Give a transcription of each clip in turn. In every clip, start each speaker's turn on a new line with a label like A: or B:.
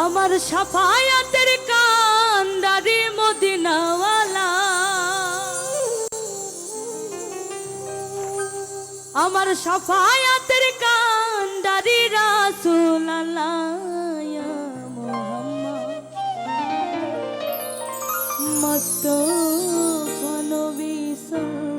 A: আমার সাফায়াতের কান্দারি মদিনাওয়ালা, আমার সাফায়াতের কান্দারি রাসূলুল্লাহ ইয়া মুহাম্মদ মুস্তাফা নবী সাল্লাল্লাহু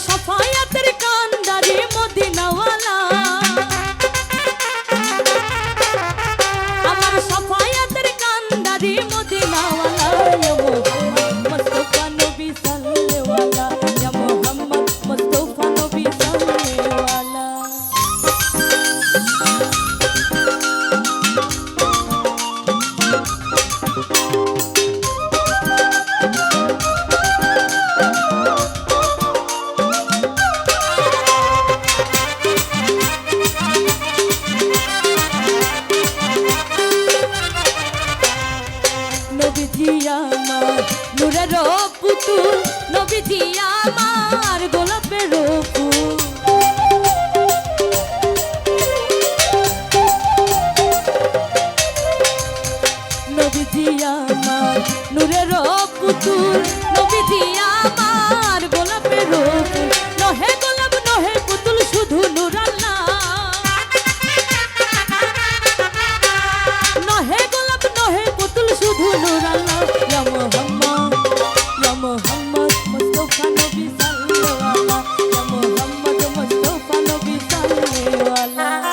A: সাফায়াতের কান্দারি মদিনাওয়ালা, আমার সাফায়াতের কান্দারি মদিনাওয়ালা ইয়া মুহাম্মদ মুস্তাফা নবী সাল্লাল্লাহু ইয়া মুহাম্মদ মুস্তাফা নবী সাল্লাল্লাহু। নবীজি আমার নূরের পুতুল, নবীজি আমার গোলাপের ফুল, নবীজি আমার নূরের পুতুল, নবীজি আমার গোলাপের ফুল, নহে গোলাপ নহে পুতুল শুধু নূর আল্লাহ, নহে গোলাপ নহে পুতুল শুধু নূর আল্লাহ ইয়া মুহাম্মদ মুস্তাফা নবী সাল্লাল্লাহু ইয়া মুহাম্মদ মুস্তাফা নবী সাল্লাল্লাহু।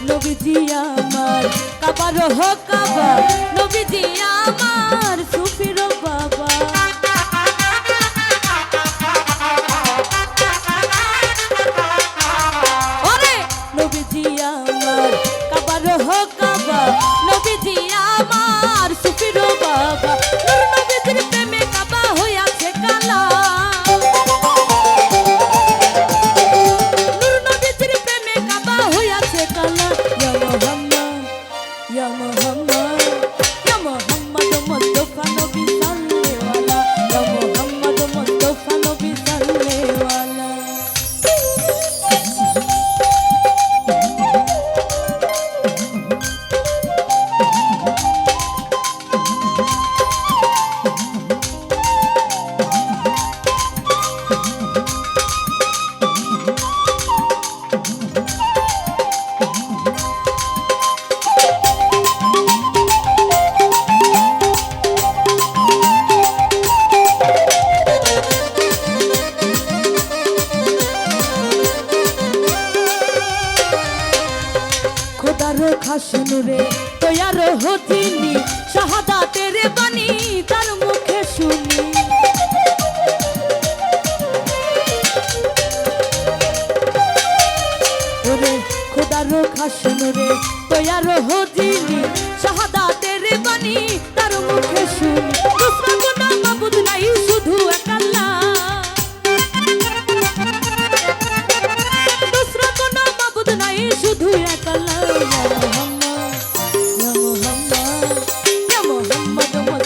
A: নবীজি আমার কাবার হো কাবা, নবীজি আমার সুফির বাবা, ওরে নবীজি আমার কাবার হো কাবা, নবীজি আমার সুফির বাবা, নূর নবীজির প্রেমে কাবা হইয়াছে কালা, নূর নবীজির প্রেমে কাবা হইয়াছে কালা ইয়া মুহাম্মদ ইয়া মুহাম্মদ মুস্তাফা নবী সাল্লাল্লাহু ইয়া মুহাম্মদ মুস্তাফা নবী সাল্লাল্লাহু। খোদার খাস নূরে তৈয়ার হতিনি, শাহাদাতের বাণী তার মুখে শুনি, ওরে খোদার খাস নূরে তৈয়ার হতিনি, শাহাদাতের বাণী তার মুখে শুনি, দুসরা কোনো মাবুদ নাই শুধু এক আল্লাহ, দুসরা কোনো মাবুদ নাই শুধু এক আল্লাহ ইয়া মুহাম্মদ ইয়া মুহাম্মদ ইয়া মুহাম্মদ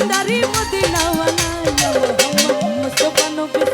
A: কান্দারি মদিনা ওয়ালা ইয়া মুহাম্মদ মুস্তাফা নবী